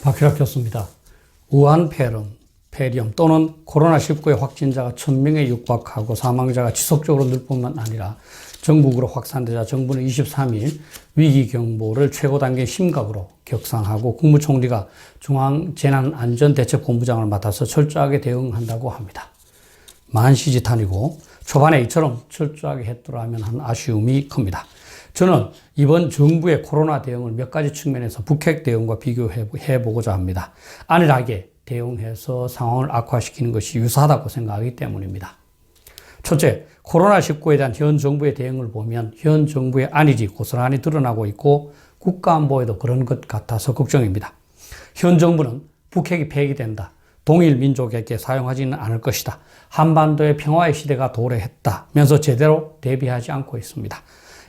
박희락 교수입니다. 우한 폐렴 또는 코로나19의 확진자가 1000명에 육박하고 사망자가 지속적으로 늘 뿐만 아니라 전국으로 확산되자 정부는 23일 위기경보를 최고 단계 심각으로 격상하고 국무총리가 중앙재난안전대책본부장을 맡아서 철저하게 대응한다고 합니다. 만시지탄이고 초반에 이처럼 철저하게 했더라면 하는 아쉬움이 큽니다. 저는 이번 정부의 코로나 대응을 몇 가지 측면에서 북핵 대응과 비교해 보고자 합니다. 안일하게 대응해서 상황을 악화시키는 것이 유사하다고 생각하기 때문입니다. 첫째, 코로나19에 대한 현 정부의 대응을 보면 현 정부의 안일이 고스란히 드러나고 있고 국가안보에도 그런 것 같아서 걱정입니다. 현 정부는 북핵이 폐기된다. 동일 민족에게 사용하지는 않을 것이다. 한반도의 평화의 시대가 도래했다면서 제대로 대비하지 않고 있습니다.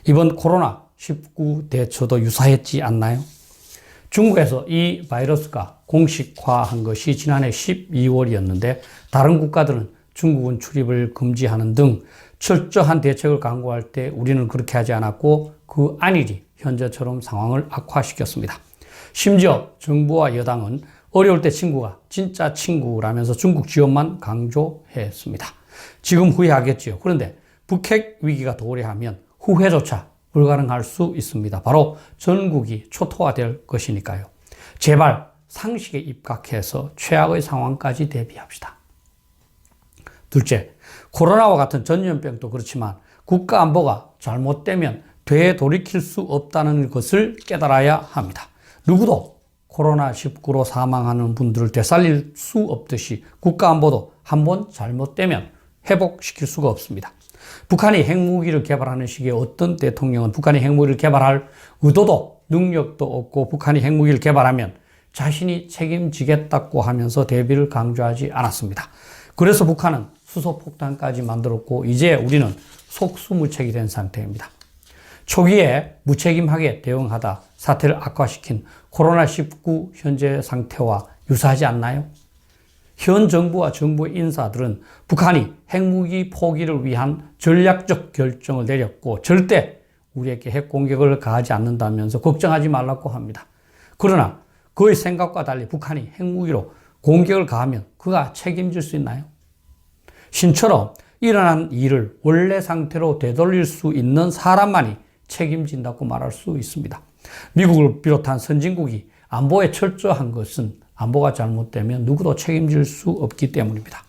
이번 코로나19 대처도 유사했지 않나요? 중국에서 이 바이러스가 공식화한 것이 지난해 12월이었는데 다른 국가들은 중국은 출입을 금지하는 등 철저한 대책을 강구할 때 우리는 그렇게 하지 않았고 그 안일이 현재처럼 상황을 악화시켰습니다. 심지어 정부와 여당은 어려울 때 친구가 진짜 친구라면서 중국 지원만 강조했습니다. 지금 후회하겠지요. 그런데 북핵 위기가 도래하면 후회조차 불가능할 수 있습니다. 바로 전국이 초토화될 것이니까요. 제발 상식에 입각해서 최악의 상황까지 대비합시다. 둘째, 코로나와 같은 전염병도 그렇지만 국가안보가 잘못되면 되돌이킬 수 없다는 것을 깨달아야 합니다. 누구도 코로나19로 사망하는 분들을 되살릴 수 없듯이 국가안보도 한번 잘못되면 회복시킬 수가 없습니다. 북한이 핵무기를 개발하는 시기에 어떤 대통령은 북한이 핵무기를 개발할 의도도 능력도 없고 북한이 핵무기를 개발하면 자신이 책임지겠다고 하면서 대비를 강조하지 않았습니다. 그래서 북한은 수소폭탄까지 만들었고 이제 우리는 속수무책이 된 상태입니다. 초기에 무책임하게 대응하다 사태를 악화시킨 코로나19 현재 상태와 유사하지 않나요? 현 정부와 정부의 인사들은 북한이 핵무기 포기를 위한 전략적 결정을 내렸고 절대 우리에게 핵공격을 가하지 않는다면서 걱정하지 말라고 합니다. 그러나 그의 생각과 달리 북한이 핵무기로 공격을 가하면 그가 책임질 수 있나요? 신처럼 일어난 일을 원래 상태로 되돌릴 수 있는 사람만이 책임진다고 말할 수 있습니다. 미국을 비롯한 선진국이 안보에 철저한 것은 안보가 잘못되면 누구도 책임질 수 없기 때문입니다.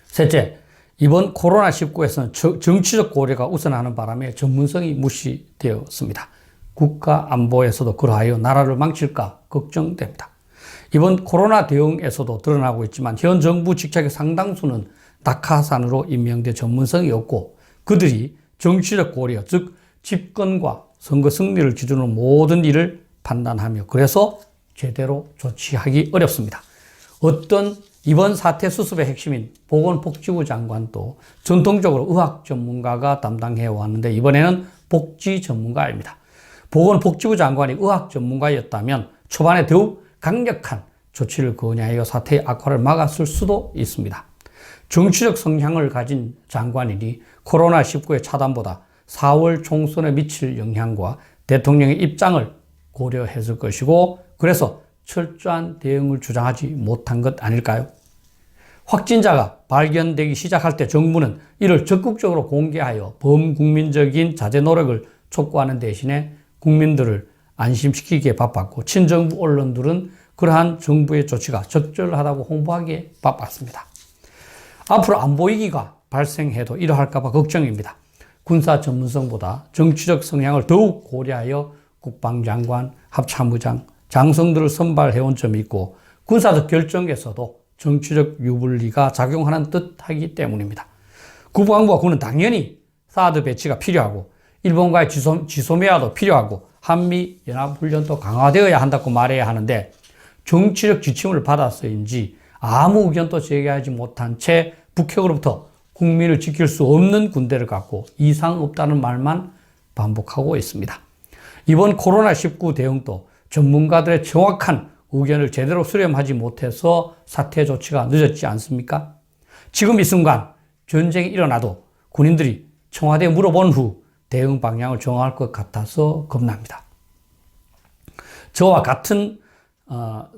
셋째, 이번 코로나19에서는 정치적 고려가 우선하는 바람에 전문성이 무시되었습니다. 국가 안보에서도 그러하여 나라를 망칠까 걱정됩니다. 이번 코로나 대응에서도 드러나고 있지만 현 정부 직책의 상당수는 낙하산으로 임명된 전문성이 없고 그들이 정치적 고려, 즉 집권과 선거 승리를 기준으로 모든 일을 판단하며 그래서 제대로 조치하기 어렵습니다. 어떤 이번 사태 수습의 핵심인 보건복지부 장관도 전통적으로 의학 전문가가 담당해 왔는데 이번에는 복지 전문가입니다. 보건복지부 장관이 의학 전문가였다면 초반에 더욱 강력한 조치를 건의하여 사태의 악화를 막았을 수도 있습니다. 정치적 성향을 가진 장관이니 코로나19의 차단보다 4월 총선에 미칠 영향과 대통령의 입장을 고려했을 것이고 그래서 철저한 대응을 주장하지 못한 것 아닐까요? 확진자가 발견되기 시작할 때 정부는 이를 적극적으로 공개하여 범국민적인 자제 노력을 촉구하는 대신에 국민들을 안심시키기에 바빴고 친정부 언론들은 그러한 정부의 조치가 적절하다고 홍보하기에 바빴습니다. 앞으로 안보 위기가 발생해도 이러할까 봐 걱정입니다. 군사 전문성보다 정치적 성향을 더욱 고려하여 국방장관, 합참의장, 장성들을 선발해온 점이 있고 군사적 결정에서도 정치적 유불리가 작용하는 듯하기 때문입니다. 국방부와 군은 당연히 사드 배치가 필요하고 일본과의 지소미아도 필요하고 한미연합훈련도 강화되어야 한다고 말해야 하는데 정치적 지침을 받아서인지 아무 의견도 제기하지 못한 채 북핵으로부터 국민을 지킬 수 없는 군대를 갖고 이상 없다는 말만 반복하고 있습니다. 이번 코로나19 대응도 전문가들의 정확한 의견을 제대로 수렴하지 못해서 사태 조치가 늦었지 않습니까? 지금 이 순간 전쟁이 일어나도 군인들이 청와대에 물어본 후 대응 방향을 정할 것 같아서 겁납니다. 저와 같은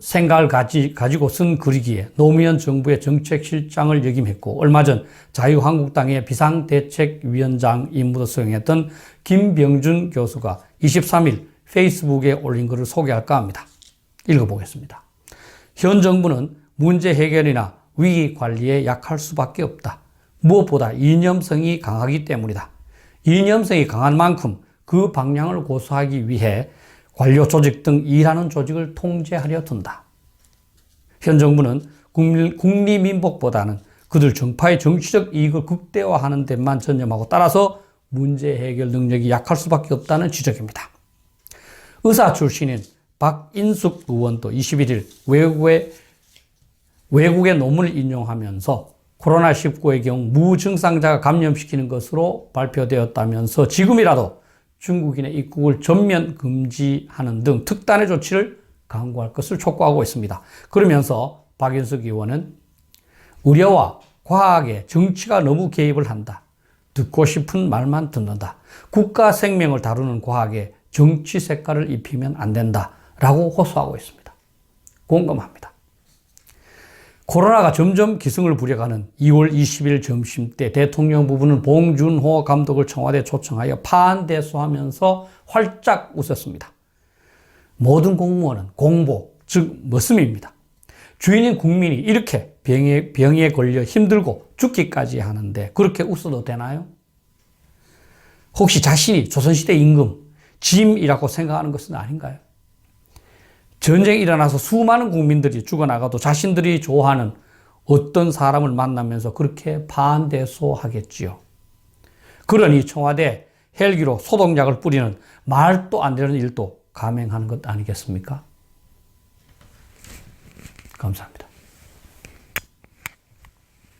생각을 가지고 쓴 글이기에 노무현 정부의 정책실장을 역임했고 얼마 전 자유한국당의 비상대책위원장 임무도 수행했던 김병준 교수가 23일 페이스북에 올린 글을 소개할까 합니다. 읽어보겠습니다. 현 정부는 문제 해결이나 위기 관리에 약할 수밖에 없다. 무엇보다 이념성이 강하기 때문이다. 이념성이 강한 만큼 그 방향을 고수하기 위해 관료 조직 등 일하는 조직을 통제하려 든다. 현 정부는 국리민복보다는 그들 정파의 정치적 이익을 극대화하는 데만 전념하고 따라서 문제 해결 능력이 약할 수밖에 없다는 지적입니다. 의사 출신인 박인숙 의원도 21일 외국의 논문을 인용하면서 코로나19의 경우 무증상자가 감염시키는 것으로 발표되었다면서 지금이라도 중국인의 입국을 전면 금지하는 등 특단의 조치를 강구할 것을 촉구하고 있습니다. 그러면서 박인숙 의원은 의료와 과학에 정치가 너무 개입을 한다. 듣고 싶은 말만 듣는다. 국가 생명을 다루는 과학에 정치 색깔을 입히면 안 된다. 라고 호소하고 있습니다. 공감합니다. 코로나가 점점 기승을 부려가는 2월 20일 점심때 대통령 부부는 봉준호 감독을 청와대에 초청하여 파한대소하면서 활짝 웃었습니다. 모든 공무원은 공복, 즉 머슴입니다. 주인인 국민이 이렇게 병에 걸려 힘들고 죽기까지 하는데 그렇게 웃어도 되나요? 혹시 자신이 조선시대 임금, 짐이라고 생각하는 것은 아닌가요? 전쟁이 일어나서 수많은 국민들이 죽어나가도 자신들이 좋아하는 어떤 사람을 만나면서 그렇게 반대소하겠지요. 그러니 청와대 헬기로 소독약을 뿌리는 말도 안 되는 일도 감행하는 것 아니겠습니까? 감사합니다.